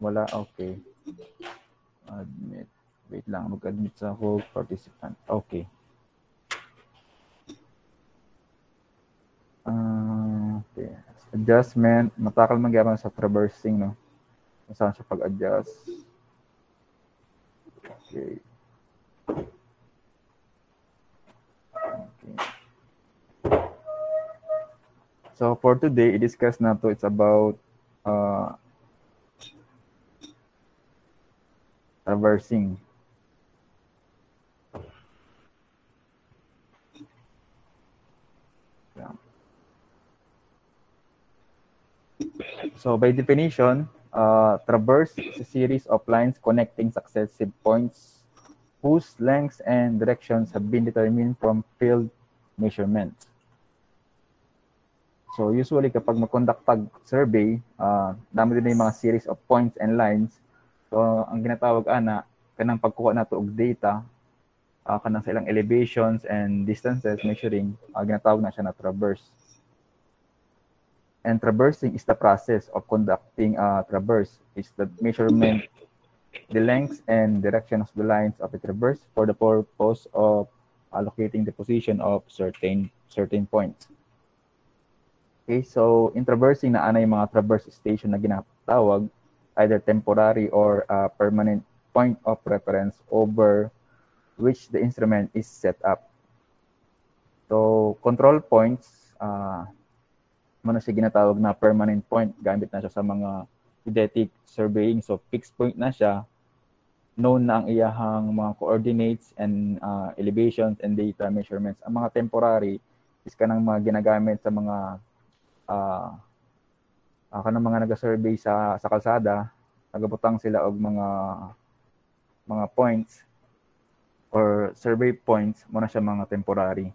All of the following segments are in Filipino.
Wala, okay. Admit. Wait lang, mag-admit sa ako, participant. Okay. Okay. Adjustment. Matakal magyabang sa traversing, no? Kung saan siya pag-adjust. Okay. Okay. So for today, i-discuss na to. It's about traversing. Yeah. So by definition, traverse is a series of lines connecting successive points whose lengths and directions have been determined from field measurements. So usually kapag mag-conduct survey, dami din yung mga series of points and lines. So ang ginatawag kanang pagkuha nato og data, kanang sa ilang elevations and distances measuring, ginatawag na siya na traverse. And traversing is the process of conducting a traverse. It's the measurement, the lengths and direction of the lines of a traverse for the purpose of allocating the position of certain points. Okay, so in traversing na yung mga traverse station na ginatawag, either temporary or permanent point of reference over which the instrument is set up. So control points, muna siya ginatawag na permanent point. Gamit na siya sa mga geodetic surveying. So fixed point na siya. Known na ang iyahang mga coordinates and elevations and data measurements. Ang mga temporary is kanang mga ginagamit sa mga kanang mga nag-survey sa kalsada, nagabutang sila og mga points or survey points, muna siya mga temporary.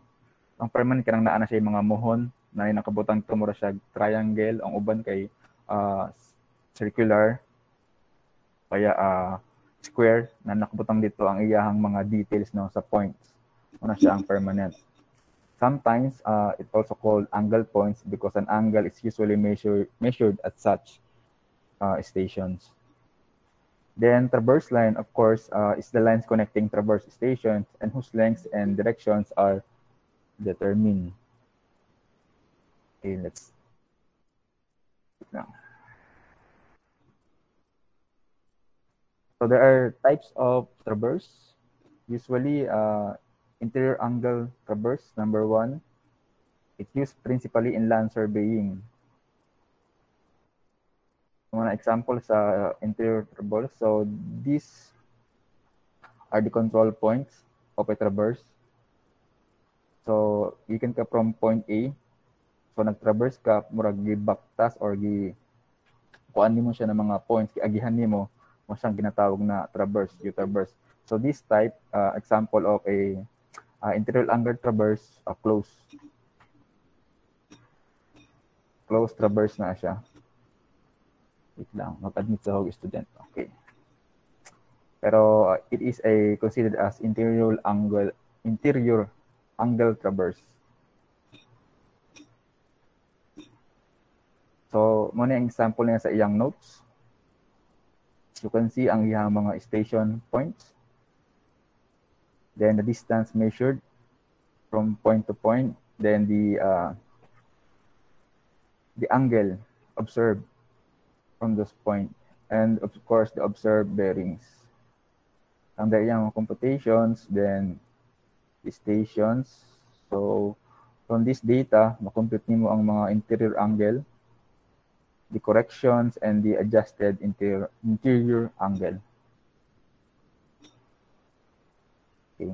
Ang permanent kanang naa na siya mga mohon na nakabutang tumura siya triangle, ang uban kay circular, kaya square na nakabutang dito ang iyahang mga details no sa points. Muna siya ang permanent. Sometimes it's also called angle points because an angle is usually measured at such stations. Then traverse line, of course, is the lines connecting traverse stations and whose lengths and directions are determined. Okay, let's now. So there are types of traverse. Usually, interior angle traverse, number 1. It's used principally in land surveying. Mga example sa interior traverse. So these are the control points of a traverse. So you can come from point A. So nag-traverse ka, murag gibaktas or kuan nimo siya ng mga points, agihan nimo mo siyang ginatawag na traverse, U-traverse. So this type, example of a interior angle traverse, close traverse na siya. Wait lang, mag-admit sa hog student. Okay. Pero it is considered as interior angle traverse. So, muna yung example niya sa iyang notes. You can see ang iyang mga station points. Then the distance measured from point to point. Then the angle observed from this point. And of course, the observed bearings. Ang iyang computations, then the stations. So, from this data, makompute nimo ang mga interior angle, the corrections, and the adjusted interior angle. Okay.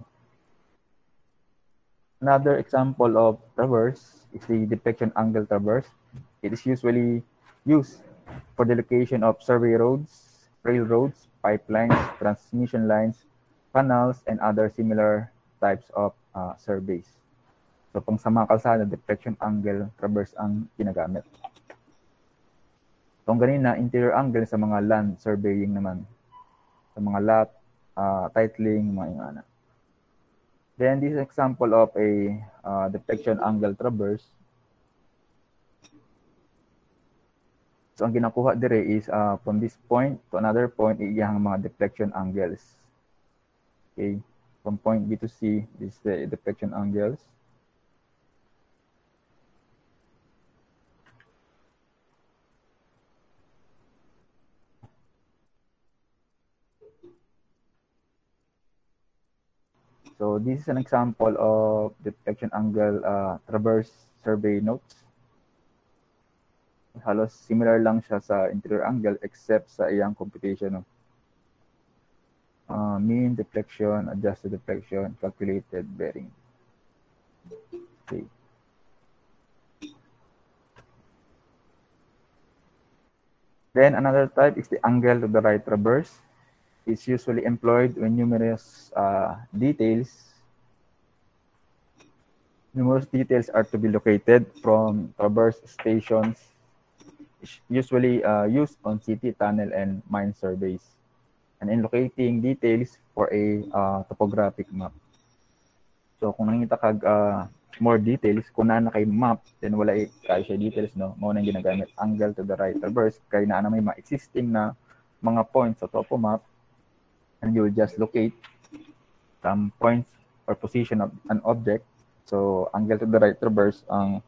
Another example of traverse is the depiction angle traverse. It is usually used for the location of survey roads, railroads, pipelines, transmission lines, canals, and other similar types of surveys. So, pang sa mga kalsada, depiction angle traverse ang ginagamit. Itong ganina, interior angle sa mga land surveying naman. Sa mga lot, titling, mga ingana. Then, this is example of a depiction angle traverse. So, ang ginakuha dire is from this point to another point, iyang mga deflection angles. Okay, from point B to C, this is the deflection angles. So this is an example of deflection angle traverse survey notes. Halos similar lang siya sa interior angle except sa iyang computation. Mean deflection, adjusted deflection, calculated bearing. Okay. Then another type is the angle to the right traverse. It's usually employed when numerous details are to be located from traverse stations, usually used on city, tunnel, and mine surveys, and in locating details for a topographic map. So kung nakita kag more details, kung na kay map, then wala kay siya details, no? Mao nang ginagamit angle to the right traverse kay naa na may mga existing na mga points sa topo map, and you will just locate some points or position of an object. So angle to the right traverse ang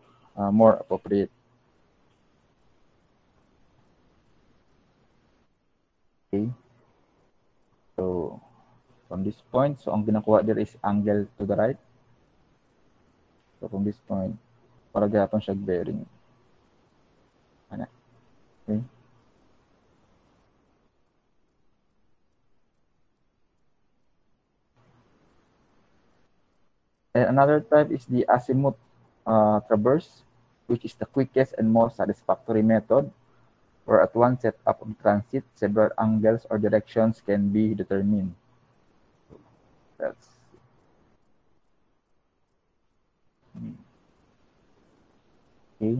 more appropriate. Okay. So from this point, so ang ginakuha there is angle to the right. So from this point, para gapon siya bearing. Ana. Okay. And another type is the Azimuth Traverse, which is the quickest and most satisfactory method, where at one setup of transit, several angles or directions can be determined. That's okay.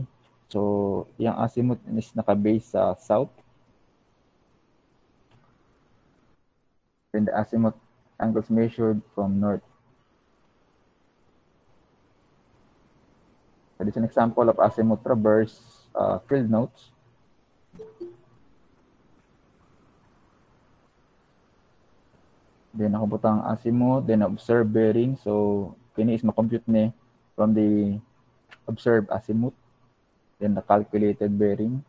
So, yung azimuth is naka-base sa south. And the azimuth angles measured from north. So, this is an example of azimuth traverse field notes. Then nakabutang azimuth, then observe bearing. So, kini is makompute ni from the observed azimuth, then the calculated bearing.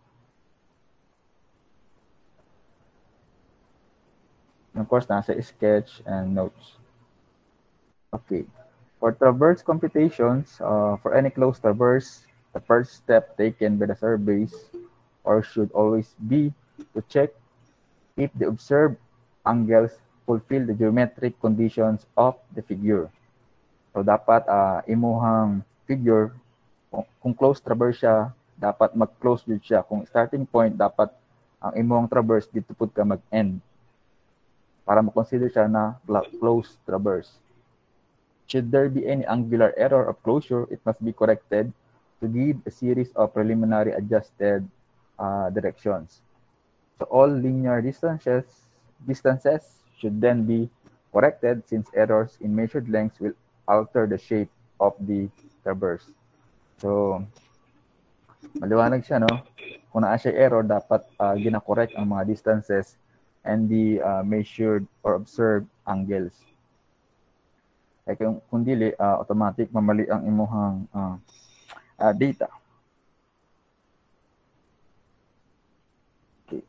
And of course, nasa sketch and notes. Okay. For traverse computations, for any closed traverse, the first step taken by the surveys or should always be to check if the observed angles fulfill the geometric conditions of the figure. So dapat imuhang figure, kung closed traverse siya, dapat mag-close with siya. Kung starting point, dapat ang imuhang traverse dito pud ka mag-end para ma-consider siya na closed traverse. Should there be any angular error of closure, it must be corrected to give a series of preliminary adjusted directions. So all linear distances should then be corrected since errors in measured lengths will alter the shape of the traverse. So, maliwanag siya, no? Kung naa siya error, dapat gina-correct ang mga distances and the measured or observed angles. Kaya kung dili, automatic mamali ang imuhang data. Okay.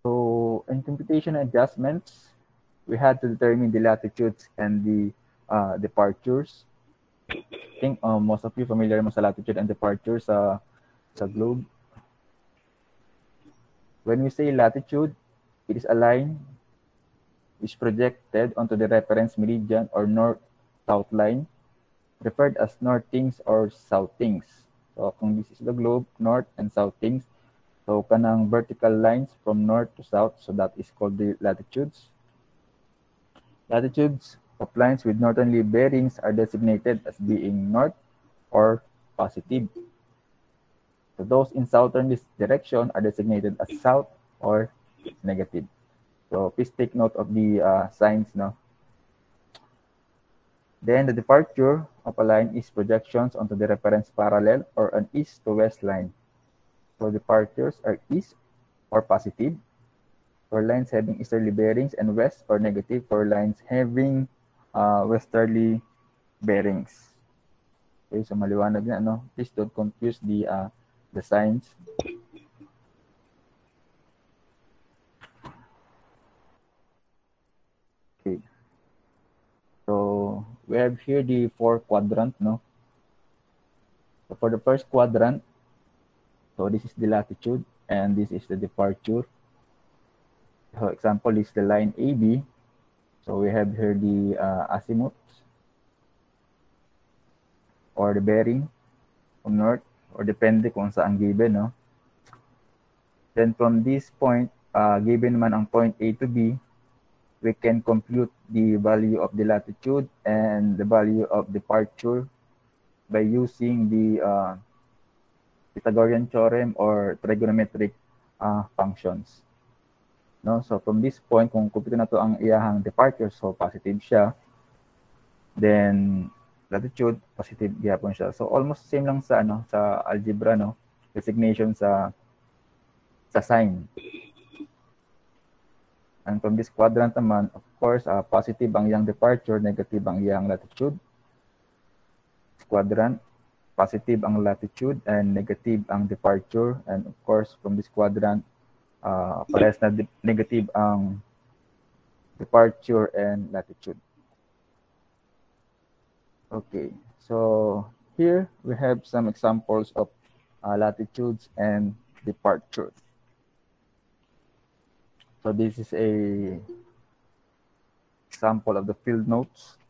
So, in computation adjustments, we had to determine the latitudes and the departures. I think most of you familiar mo sa latitude and departure sa globe. When we say latitude, it is a line which projected onto the reference meridian or north-south line, referred as northings or southings. So kung this is the globe, north and southings, so kanang vertical lines from north to south, so that is called the latitudes. Latitudes of lines with northerly bearings are designated as being north or positive. So those in southerly direction are designated as south or negative. So please take note of the signs, no? Then the departure of a line is projections onto the reference parallel or an east to west line. So departures are east or positive for lines having easterly bearings and west or negative for lines having westerly bearings. Okay, so maliwanag na, no? Please don't confuse the signs. Okay. So we have here the 4 quadrant, no? So for the first quadrant, so this is the latitude and this is the departure. So example is the line AB. So we have here the azimuth or the bearing from north or depende kung saan given, no? Then from this point, given man ang point A to B, we can compute the value of the latitude and the value of departure by using the Pythagorean theorem or trigonometric functions. No? So from this point, kung compute na to ang iyahang departure, so positive siya. Then latitude, positive gihapon siya. So almost same lang sa sa algebra, no? Designation sa sign. And from this quadrant naman, of course, positive ang iyang departure, negative ang iyang latitude. This quadrant, positive ang latitude and negative ang departure. And of course, from this quadrant, parehas na negative ang departure and latitude. Okay, so here we have some examples of latitudes and departures. So this is a example of the field notes.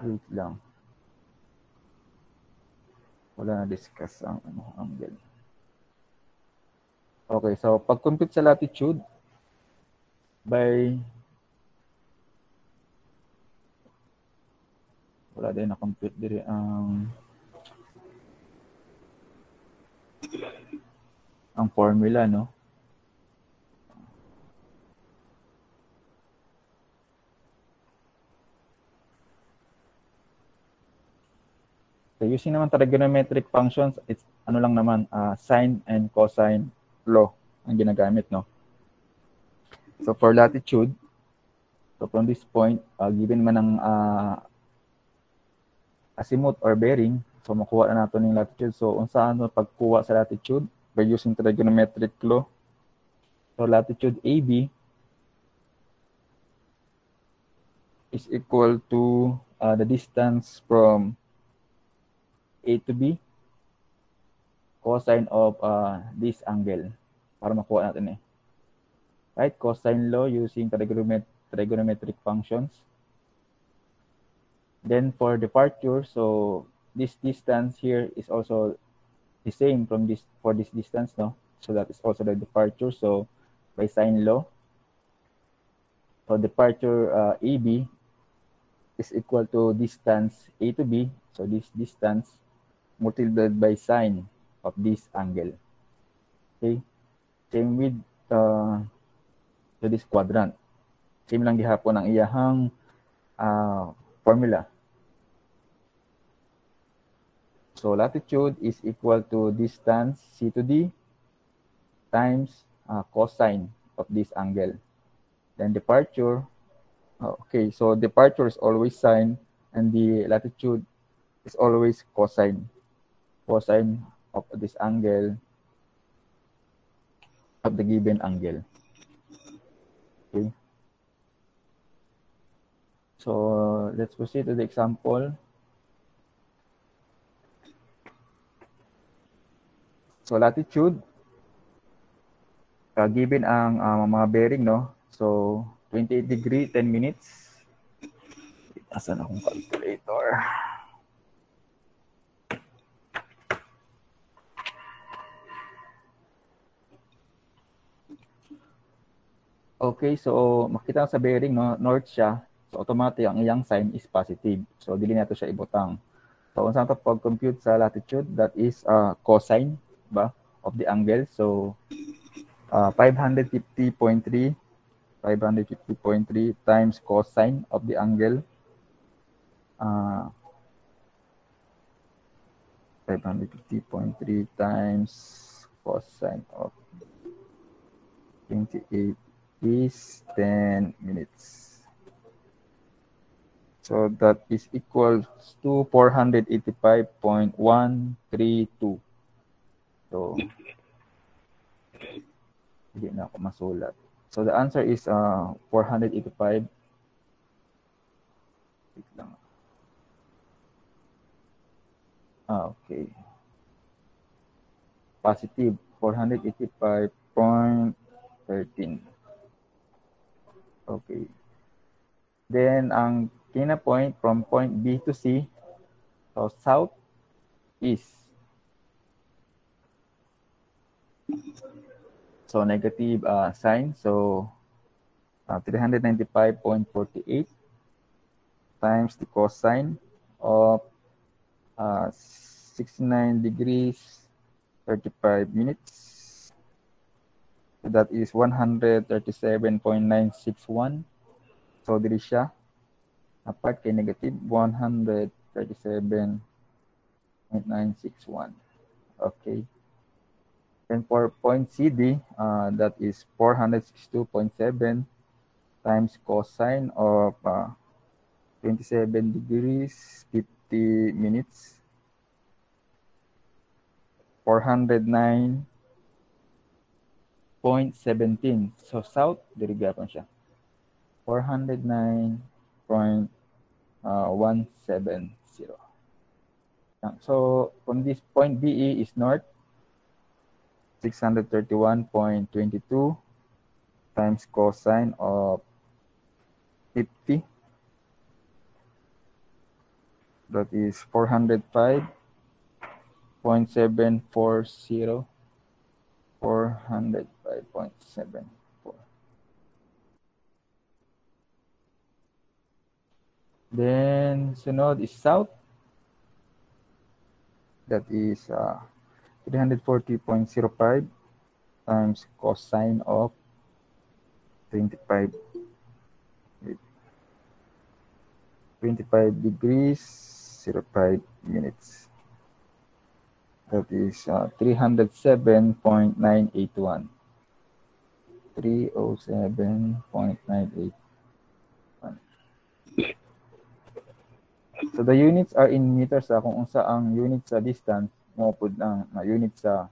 Wait lang. Wala na discuss ang angle. Okay, so pag-compute sa latitude by wala din na-compute diri ang formula, no? So using naman trigonometric functions, it's ano lang naman, sine and cosine law ang ginagamit, no? So for latitude, so from this point, given man ang azimuth or bearing, so makuha na nato ning latitude. So unsaan mo pagkuha sa latitude by using trigonometric law. So latitude AB is equal to the distance from A to B cosine of this angle para makuha natin right? Cosine law using trigonometric functions. Then for departure, so this distance here is also the same from this for this distance, no? So that is also the departure. So by sine law, so departure AB is equal to distance A to B. So this distance multiplied by sine of this angle. Okay. Same with so this quadrant. Same lang gihapon ang iyahang formula. So latitude is equal to distance C to D times cosine of this angle. Then departure, okay, so departure is always sine and the latitude is always cosine. Cosine of this angle of the given angle. Okay. So let's proceed to the example. So latitude, given ang mga bearing, no? So 28 degree, 10 minutes. Asan akong calculator? Okay, so makita sa bearing, no? North siya. So automatic ang iyang sign is positive. So dili nato siya ibutang. So unsa to pag-compute sa latitude, that is cosine ba of the angle. So 550.3 550.3 times cosine of the angle. 550.3 times cosine of 28 is 10 minutes. So that is equal to 485.132. So, hindi na ako masulat. So the answer is 485. Wait lang. Okay. Positive 485.13. Okay. Then ang kina point from point B to C, so south is, so negative sign, so 395.48 times the cosine of 69 degrees 35 minutes. So that is 137.961. So diri siya apart kay negative 137.961. Okay. And for point CD, that is 462.7 times cosine of 27 degrees 50 minutes. 409.17. So south, diri gyapon siya. 409.170. So from this point BE is north, 631.22 times cosine of 50. That is 405.740. 405.74. Then sunod is south. That is 340.05 times cosine of 25 degrees 05 minutes. That is 307.981. 307.981. So the units are in meters kung unsa ang unit sa distance mo pud ang unit sa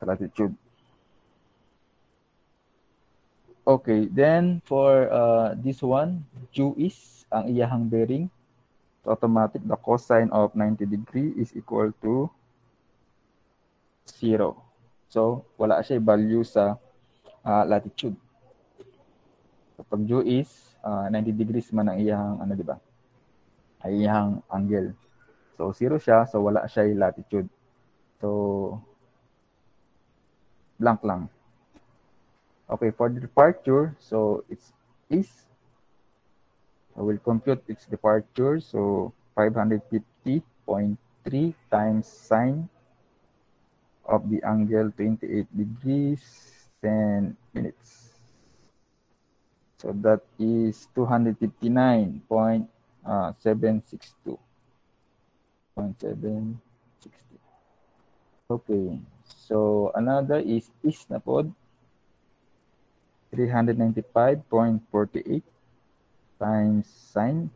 latitude. Okay, then for this one, Q is ang iyahang bearing. So automatic, the cosine of 90 degree is equal to 0. So wala siya value sa latitude. So pag Q is 90 degrees man ang iyahang di ba? Ay iyahang angle. So 0 siya, so wala siya latitude. So blank lang. Okay, for the departure, so it's east. I will compute its departure. So 550.3 times sine of the angle 28 degrees 10 minutes. So that is 259.762. Okay, so another is east na pod. 395.48 times sine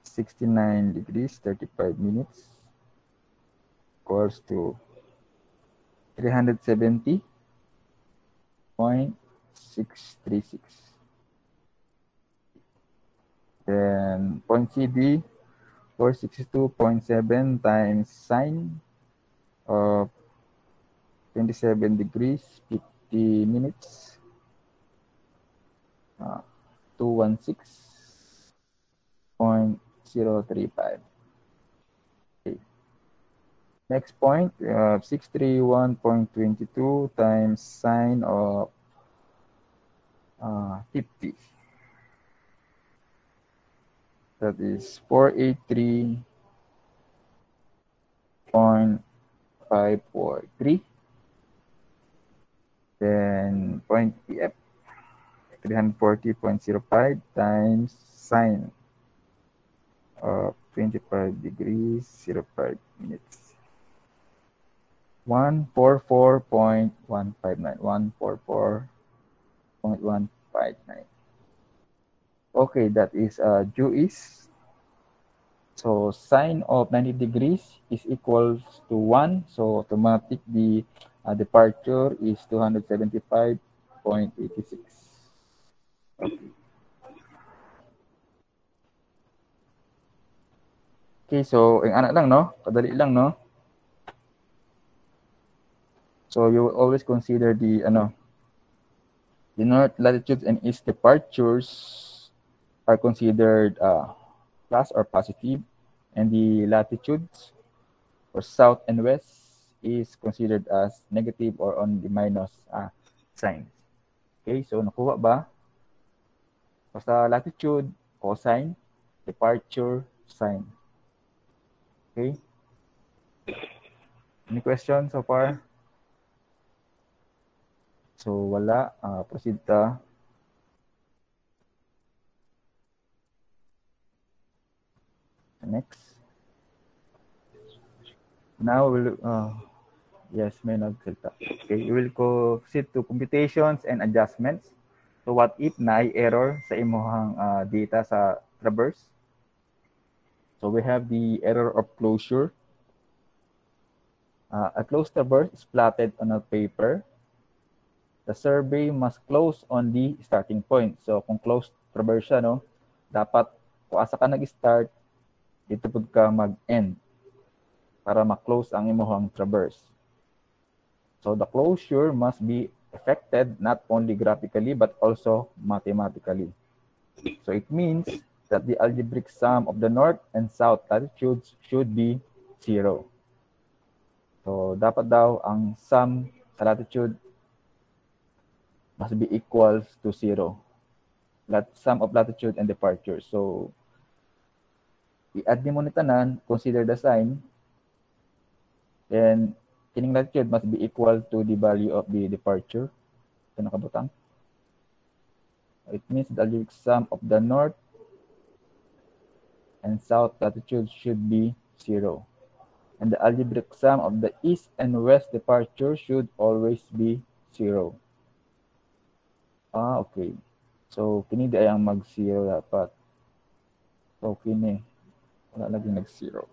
69 degrees 35 minutes equals to 370.636. Then point CD 462.7 times sine of 27 degrees 50 minutes 216.035. Okay. Next point, 631.22 times sine of 50. That is 483.543. Then point EF 340.05 times sine of 25 degrees 05 minutes. 144.159. 144.159. Okay, that is due is. So sine of 90 degrees is equals to 1. So automatic the departure is 275.86. Okay. Okay, so ang anak lang, no? Kadali lang, no? So you will always consider the north latitudes and east departures are considered plus or positive, and the latitudes for south and west is considered as negative or on the minus sign. Okay, so nakuha ba? So sa latitude, cosine, departure, sine. Okay? Any questions so far? So wala, proceed ta. Next. Now we'll yes, may nagsalta. Okay, we will proceed to computations and adjustments. So what if na error sa imuhang data sa traverse? So we have the error of closure. A closed traverse is plotted on a paper. The survey must close on the starting point. So kung closed traverse siya, no, dapat kung asa ka nag-start, dito pud ka mag-end para ma-close ang imuhang traverse. So the closure must be affected not only graphically but also mathematically. So it means that the algebraic sum of the north and south latitudes should be 0. So dapat daw ang sum sa latitude must be equals to 0. Sum of latitude and departure. So i-add mo ni tanan, consider the sign, then kining latitude must be equal to the value of the departure. Ito nakabutang. It means the algebraic sum of the north and south latitude should be 0. And the algebraic sum of the east and west departure should always be 0. Okay. So, kini di ay ang mag-0 dapat. So, kini. Wala lagi nag-0.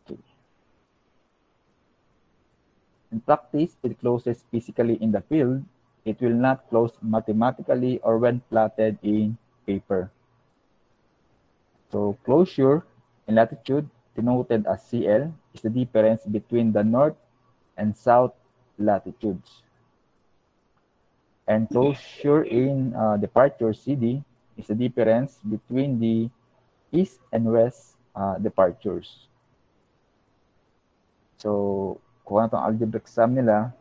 Okay. In practice, it closes physically in the field. It will not close mathematically or when plotted in paper. So, closure in latitude, denoted as CL, is the difference between the north and south latitudes. And closure in departure CD is the difference between the east and west departures. So, kung ano itong algebraic sum nila,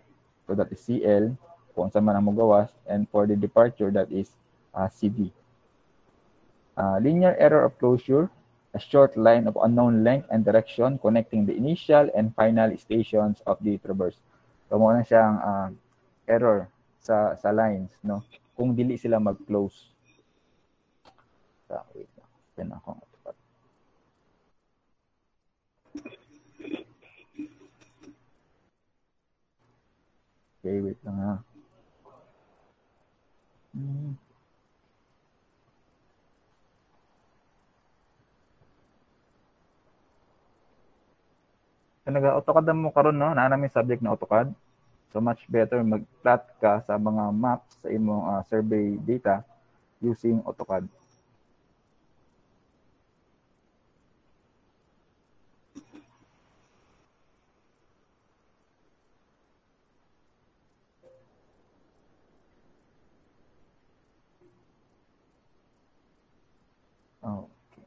so that is CL, kung saan man ang magawas, and for the departure, that is CD. Linear error of closure, a short line of unknown length and direction connecting the initial and final stations of the traverse. So, muna siyang error sa lines, no? Kung dili sila mag-close. So, wait lang. Then ako. Okay, wait lang ha. So, nag-AutoCAD mo karon, no? Naanami subject na AutoCAD. So much better mag-plot ka sa mga maps sa imong survey data using AutoCAD. Okay.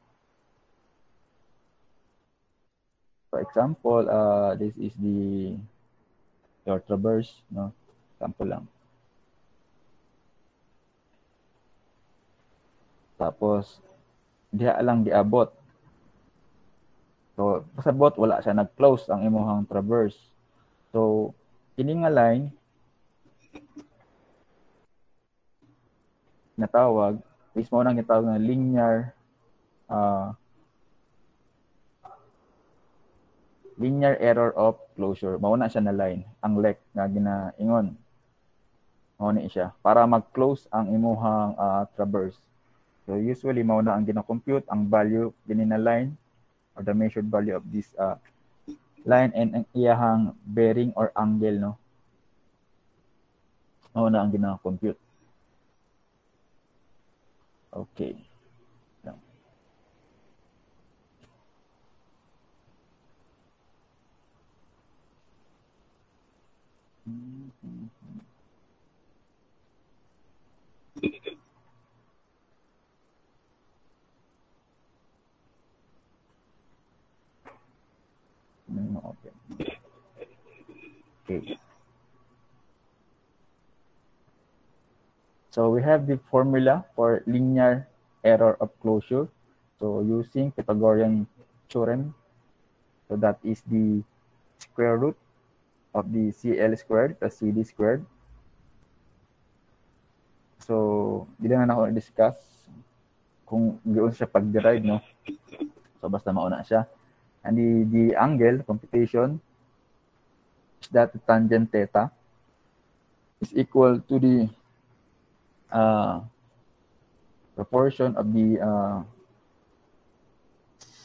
For example, this is your traverse, no? Example lang. Tapos, diha lang giabot. So, pasabot, wala siya nag-close ang imuhang traverse. So, kini nga line, na tawag is mo nang gitawag na linear error of closure. Mao na siya na line ang lek nga ginaingon. Mao ni siya para mag-close ang imuhang traverse. So usually mao na ang gina-compute ang value dinhi na line or the measured value of this line and ang iyahang bearing or angle, no. Mao na ang gina-compute. Okay. Okay. So we have the formula for linear error of closure. So using Pythagorean theorem, so that is the square root of the CL squared plus CD squared. So di na ako discuss kung gayon siya pag-derive, no. So basta mauna siya. And the angle computation is that the tangent theta is equal to the proportion of the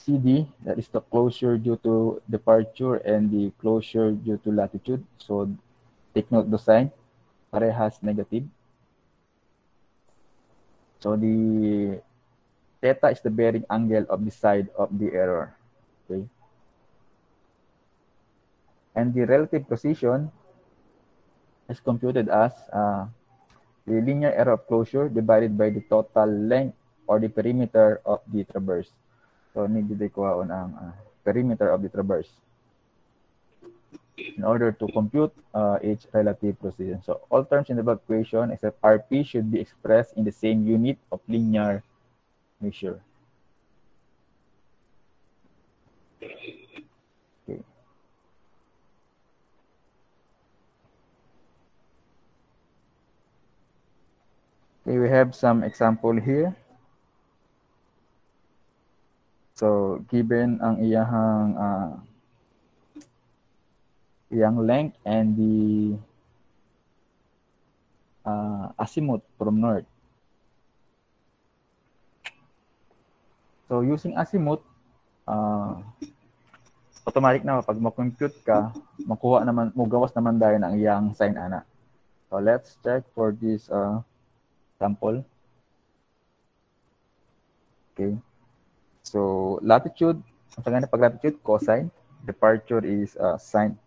CD, that is the closure due to departure and the closure due to latitude. So take note the sign, parehas negative. So the theta is the bearing angle of the side of the error. Okay. And the relative position is computed as the linear error of closure divided by the total length or the perimeter of the traverse. So need to kuhaon ang perimeter of the traverse in order to compute its relative position. So all terms in the above equation except RP should be expressed in the same unit of linear measure. Okay. Okay, we have some example here. So given ang iyang length and the azimuth from north. So using azimuth, automatic na pag ma-compute ka, makuha naman, mugawas naman dahil ang iyang sign ana. So let's check for this sample. Okay. So latitude, ang tangana pag latitude, cosine. Departure is sine.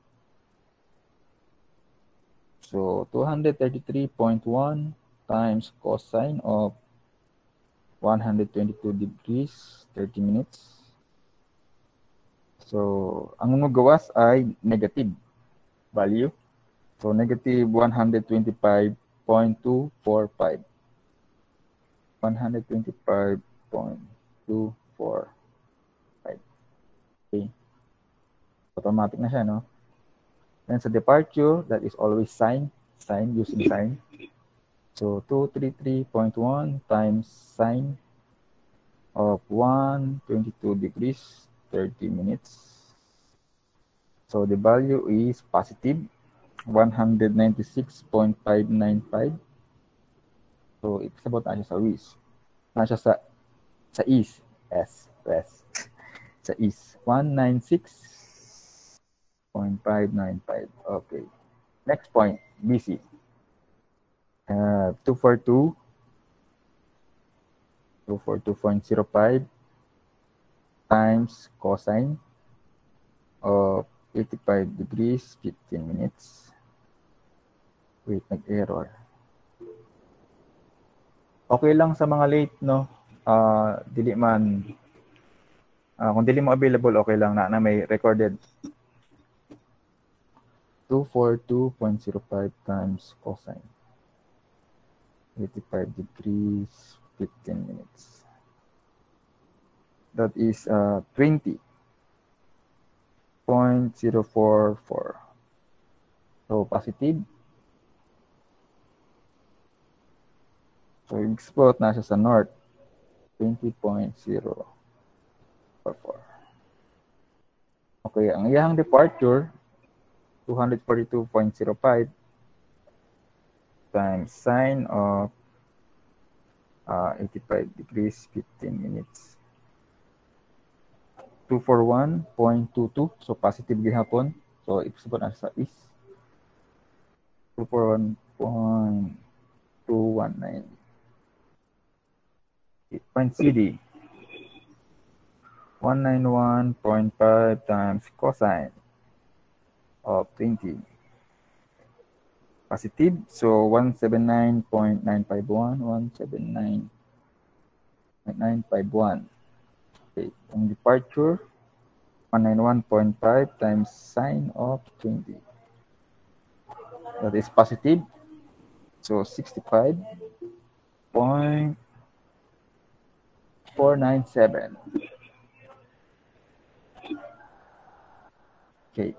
So 233.1 times cosine of 122 degrees, 30 minutes. So ang magawas ay negative value. So negative 125.245. 125.245. Okay. Automatic na siya, no? Then sa departure, that is always sine using sine. So 233.1 times sine of 122 degrees, 30 minutes. So the value is positive 196.595. So it's about na siya sa west. Na siya sa east. West. Sa east. 196.595. Okay. Next point, BC. 242.05 times cosine of 85 degrees, 15 minutes. Wait, nag-error. Okay lang sa mga late, no? Dili man, kung dili mo available, okay lang na may recorded. 242.05 times cosine. 85 degrees, 15 minutes. That is 20.044. So positive. So, yung spot nasa sa north, 20.044. Okay, ang iyang departure, 242.05 times sine of 85 degrees, 15 minutes. 241.22. So, positive gihapon. So, ipsubot na sa is 241.219. Point CD, 191.5 times cosine of 20. Positive, so 179.951, 179.951. Okay, ang departure, 191.5 times sine of 20. That is positive, so 65.497. Okay,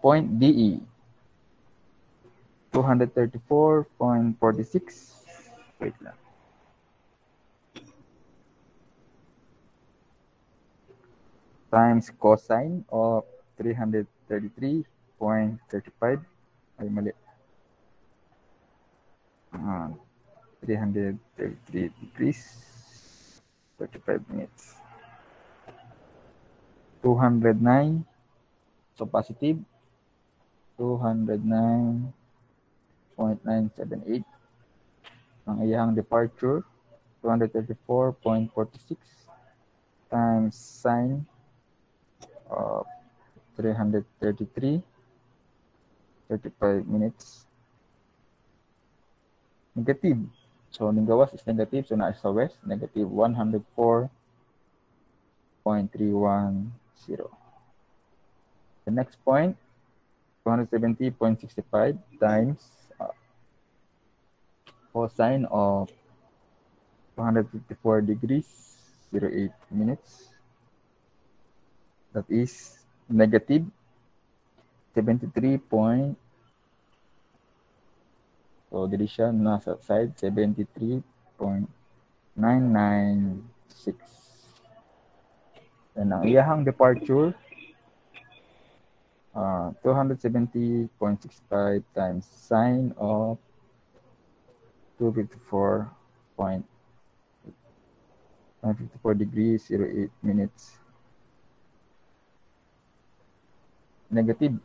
point DE, 234.46. Wait lang. Times cosine of 333.35. Ay, mali. 333 degrees, 35 minutes. 209. So, positive. 209.978. Ang iyang departure, 234.46 times sine of 333, 35 minutes. Negative. So, ning gawas is negative. So, na sa west, negative 104.310. The next point, 270.65 times cosine of 254 degrees, 08 minutes. That is negative 73. So, dili siya nasa side 73.996. And ang iyahang departure, 270.65 times sine of 254 degrees, 08 minutes. Negative.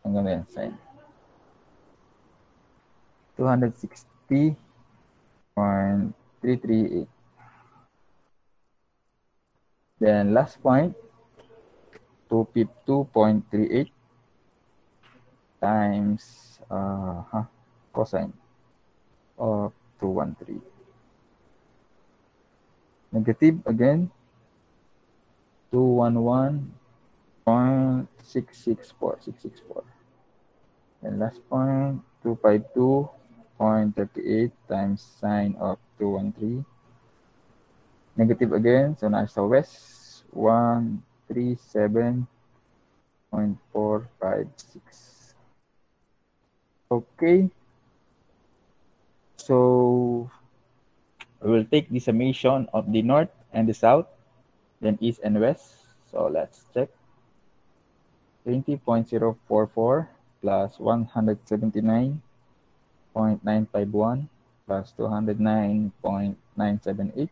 Ang ganda yan, sine. 260.338. Then last point, 252.38 times cosine of 213. Negative again, 211.664. And last point, 252.38 times sine of 213. Negative again, so nasa west, 137.456. Okay. So, we will take the summation of the north and the south, then east and west. So, let's check. 20.044 plus 179.951 plus 209.978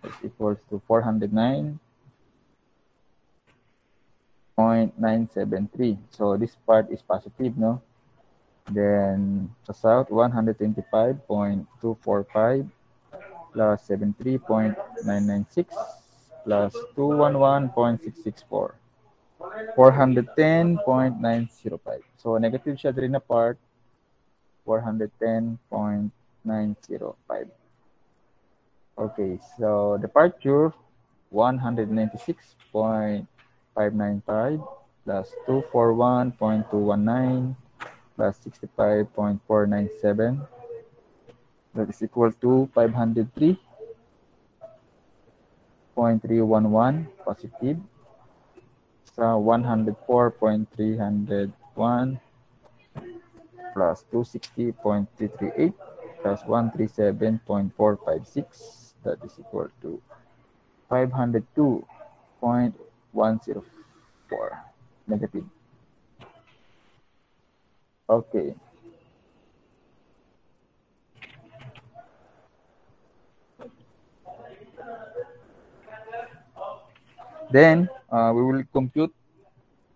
is equals to 409.973. So, this part is positive, no? Then, sa south, 125.245 plus 73.996 plus 211.664. 410.905. So, negative siya rin na part, 410.905. Okay, so departure, 196.595 plus 241.219 plus 65.497. That is equal to 503.311 positive sa 104.301 plus 260.338 plus 137.456. That is equal to 502.104 negative. Okay. Then we will compute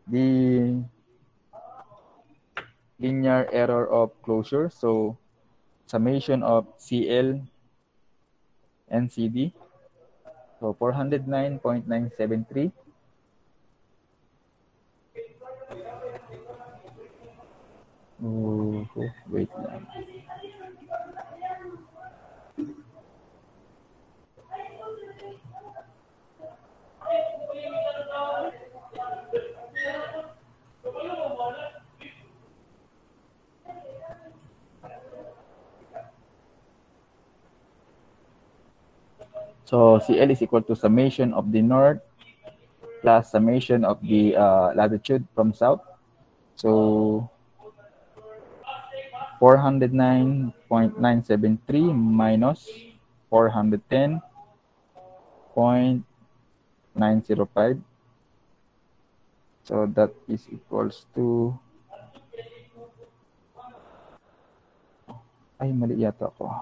the linear error of closure. So summation of CL and CD. So 409.973. Wait lang. So CL is equal to summation of the north plus summation of the latitude from south. So 409.973 minus 410.905. So that is equals to, ay mali yata ako.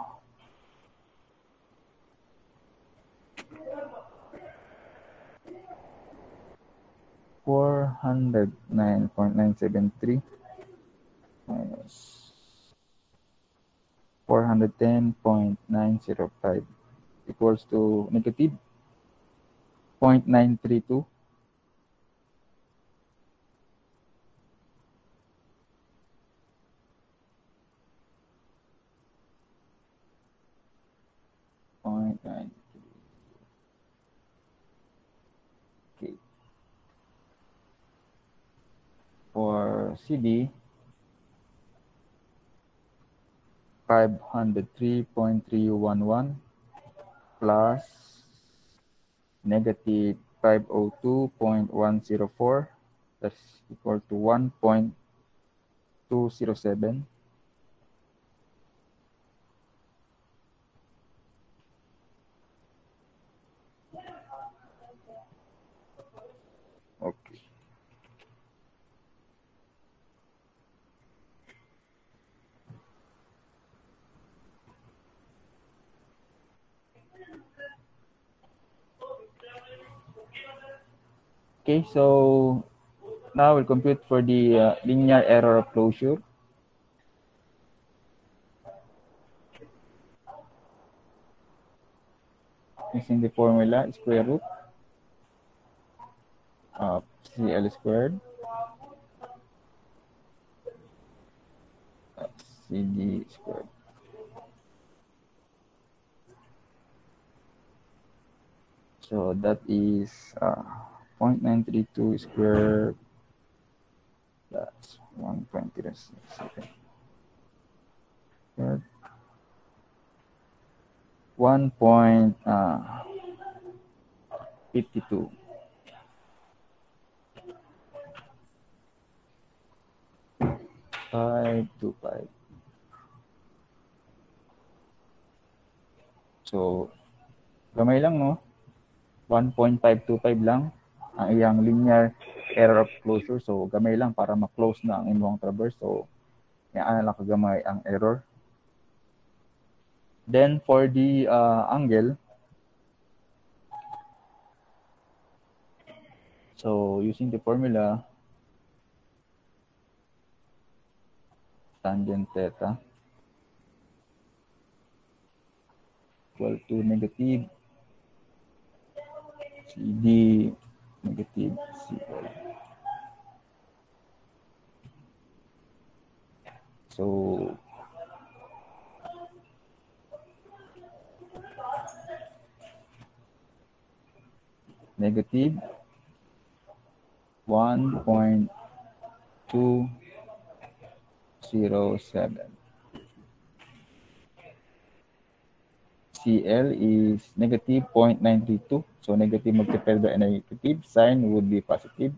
$409.973 minus 410.905 equals to negative 0.932. Okay. For CD, 503.311 plus negative 502.104, that's equal to 1.207. Okay. Okay, so now we'll compute for the linear error of closure. Using the formula square root of CL squared CD squared. So that is 0.932 squared. That's 1.06. Squared. 1.52. Five to 5. So, gamay lang, no? 1.525 lang ang iyang linear error of closure. So, gamay lang para ma-close na ang imong traverse. So, yan lang kagamay ang error. Then, for the angle, so using the formula, tangent theta equal to negative CD negative CL. So negative 1.207. CL is negative 0.932. So negative multiplied by negative, sign would be positive.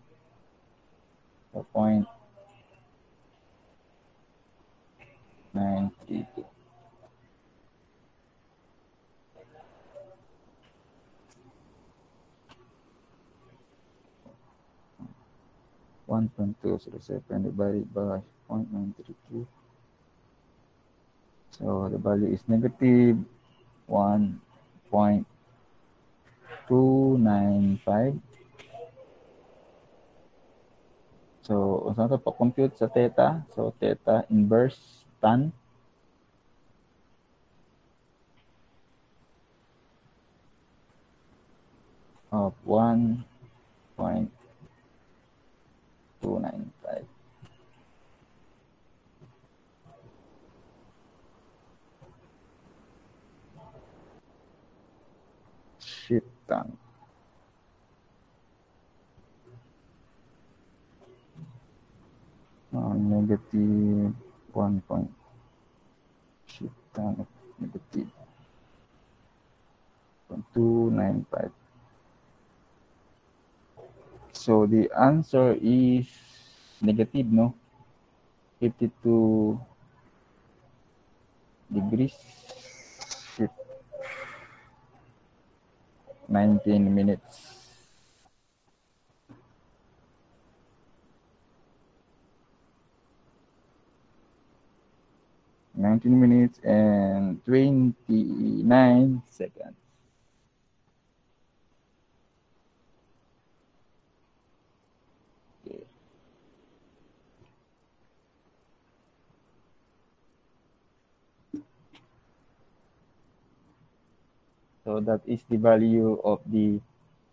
So 0.932. 1.207 divided by 0.932. So the value is negative 1.295. So, saan ito pa-compute sa theta? So, theta inverse tan of 1.295. Shit tan. Negative 1 point. Shit tan of negative 295. So the answer is negative, no? 52 degrees. Shit. 19 minutes. And 29 seconds. Okay. So that is the value of the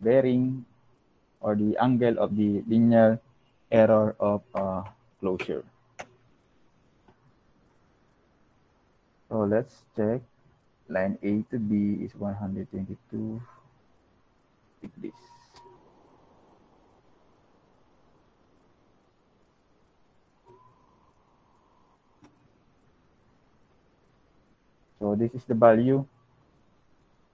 bearing or the angle of the linear error of closure. So let's check. Line A to B is 122 degrees. So this is the value,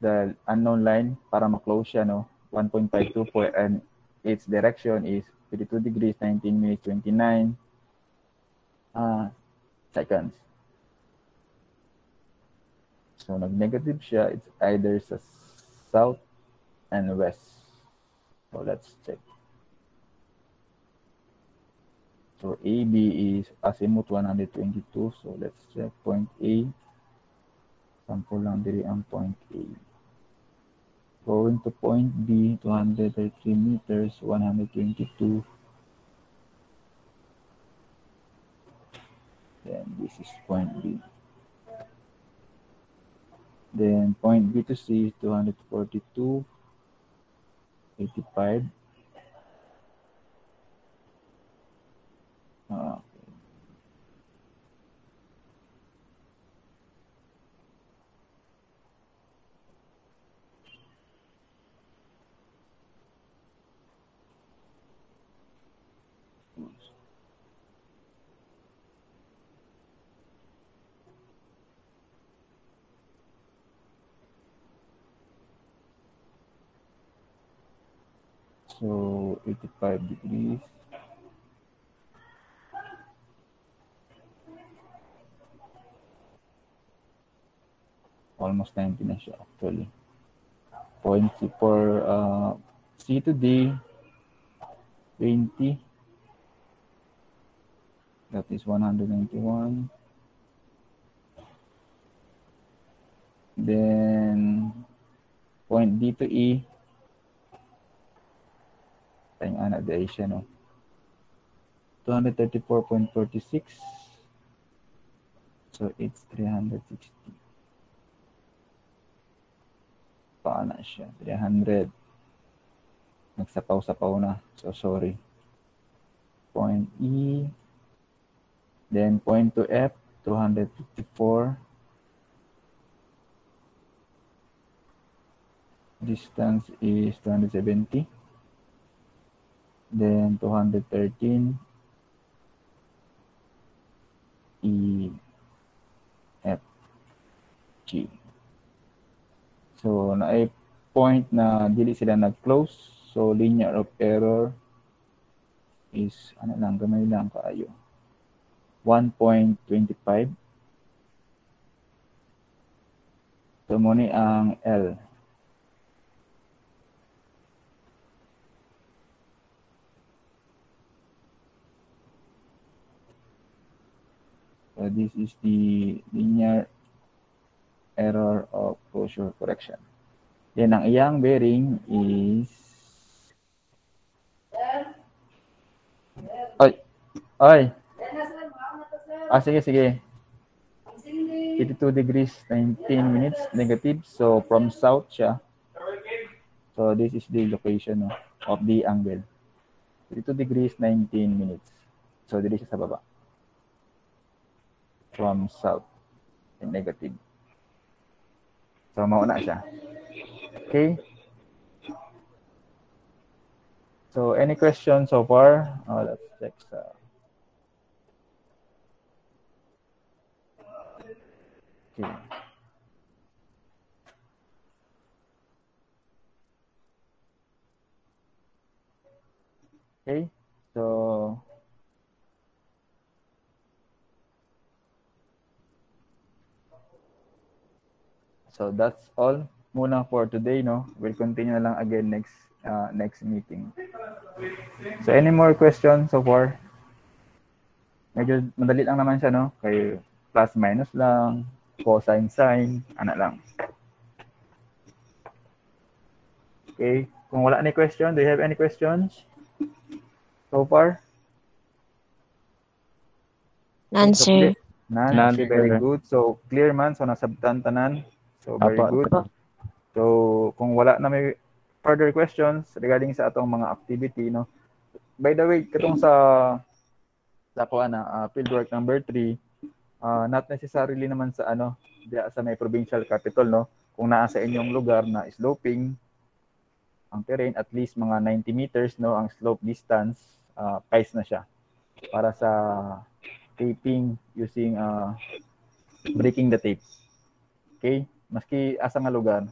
the unknown line para ma-close siya, no? 1.524 and its direction is 32 degrees, 19 minutes, 29 seconds. So nag-negative siya, it's either sa south and west. So let's check. So AB is azimuth 122. So let's check point A. Sample lang diri ang point A. Going to point B, 233 meters, 122. Then this is point B. Then point B to C is 242, 85. Okay. So 85 degrees. Almost 90 na siya actually. Point C for C to D, 20. That is 191. Then point D to E. Tayong anak di siya, no? 234.46. So it's 360. Paana siya? 300. Nagsapaw-sapaw na. So sorry. Point E. Then point to F, 254. Distance is 270. Then 213. E, F, G. So, na point na dili sila nag-close. So, linear of error is, ano lang, gamay lang kaayo. 1.25. So, muna ang L. So this is the linear error of closure correction. Then ang iyang bearing is Ay. Sige, sige. 82 degrees, 19 minutes, negative. So, from south siya. So, this is the location of the angle. 82 degrees, 19 minutes. So, dito siya sa baba. From south. And negative. So, mauna siya. Okay? So, any questions so far? Let's check sa... Okay. Okay, so that's all muna for today, no? We'll continue na lang again next meeting. So any more questions so far? Medyo madali lang naman siya, no? Kay plus minus lang, cosine sine, lang. Okay, kung wala any question, do you have any questions so far? None, sir. None. Okay, very good. So clear man, so nasabtan tanan. So very good. So kung wala na may further questions regarding sa atong mga activity, no? By the way, katong sa fieldwork number 3, not necessarily naman sa sa may provincial capital, no? Kung naa sa inyong lugar na sloping ang terrain, at least mga 90 meters, no, ang slope distance, PICE na siya para sa taping using breaking the tape. Okay? Maski asa nga lugar,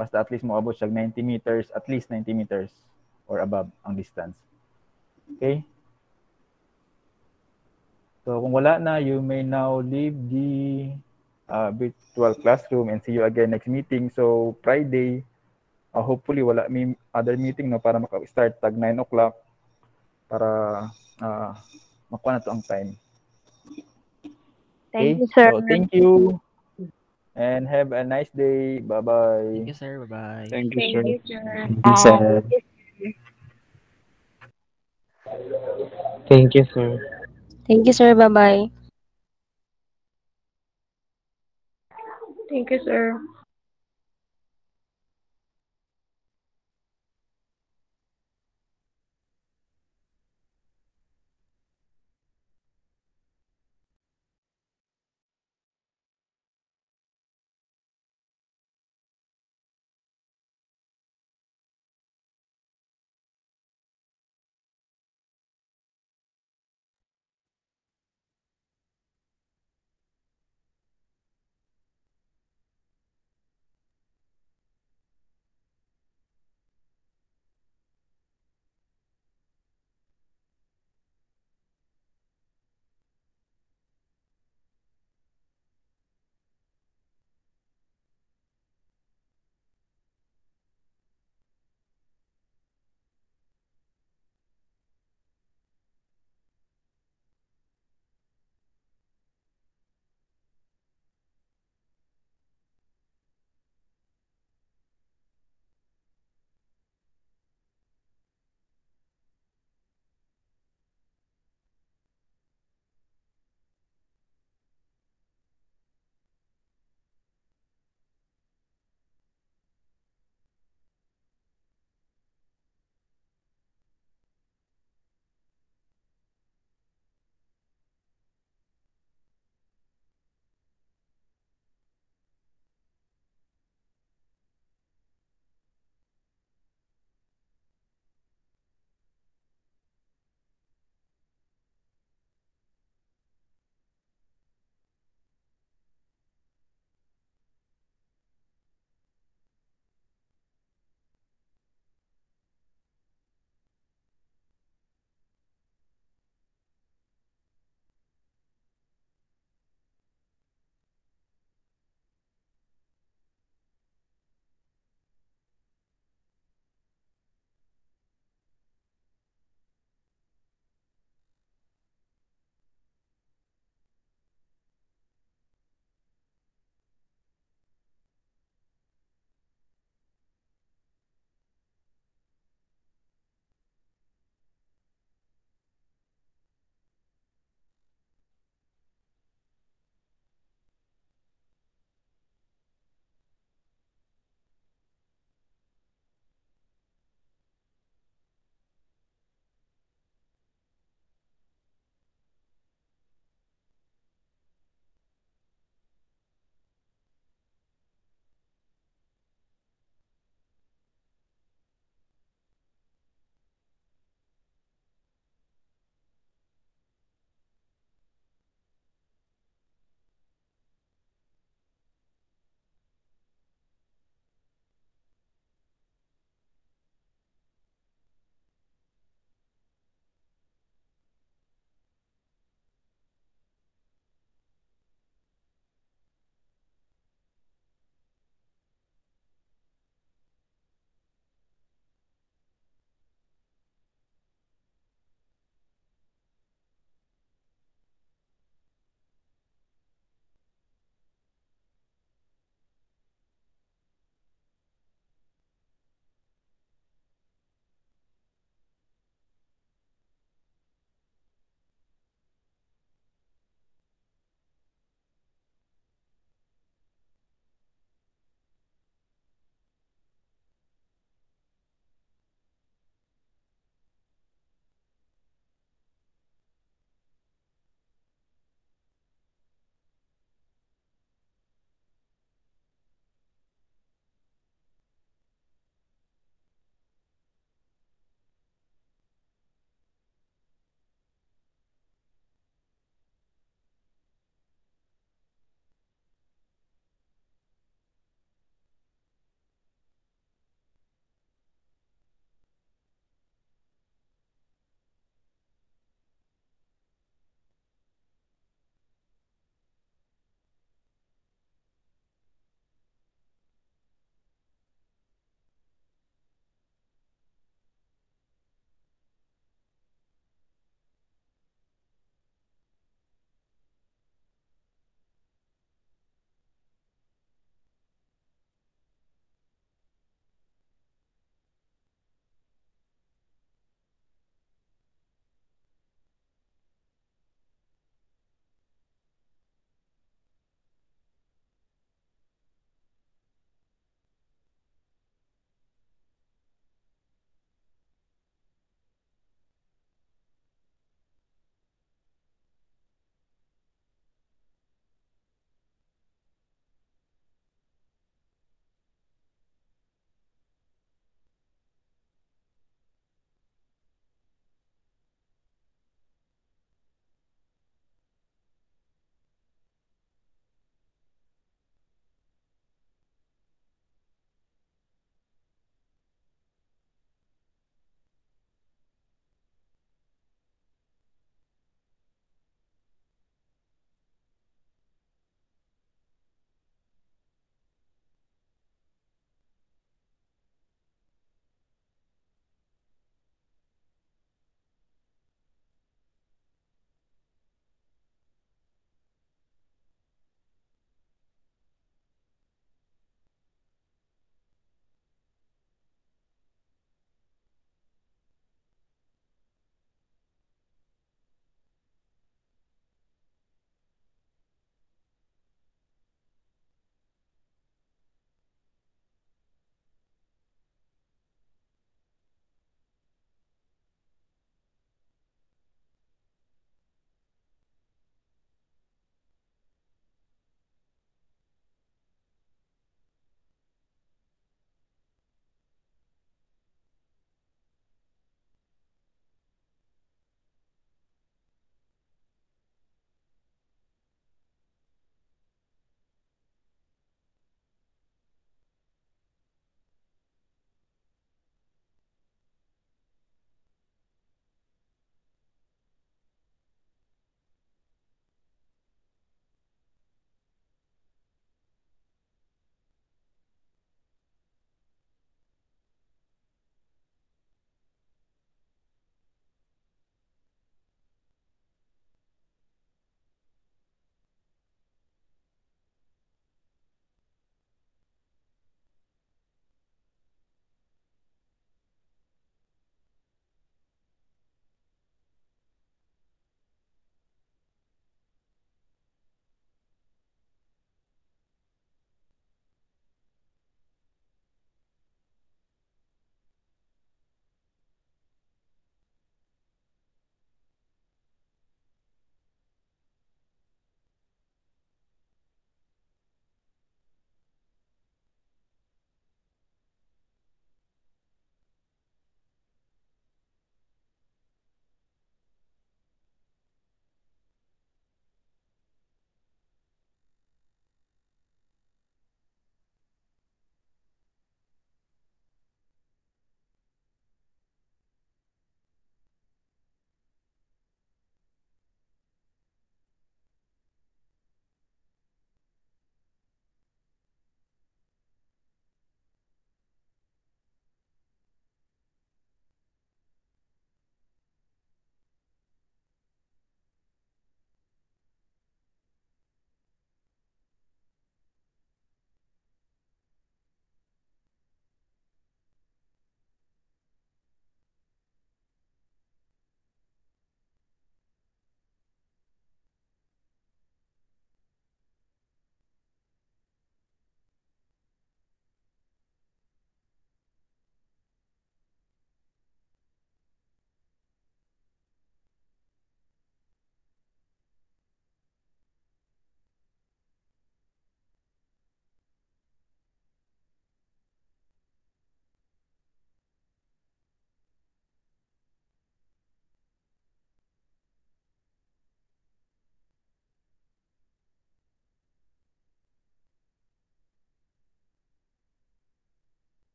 basta at least moabot siya 90 meters, at least 90 meters or above ang distance. Okay? So kung wala na, you may now leave the virtual classroom and see you again next meeting. So Friday, hopefully wala may other meeting, no, para maka-start tag 9 o'clock para makuha na to ang time. Okay? Thank you, sir. So thank you and have a nice day. Bye-bye. Thank you, sir. Bye-bye. Thank you, sir. Thank you, sir. Thank you, sir. Bye-bye. Thank you, sir.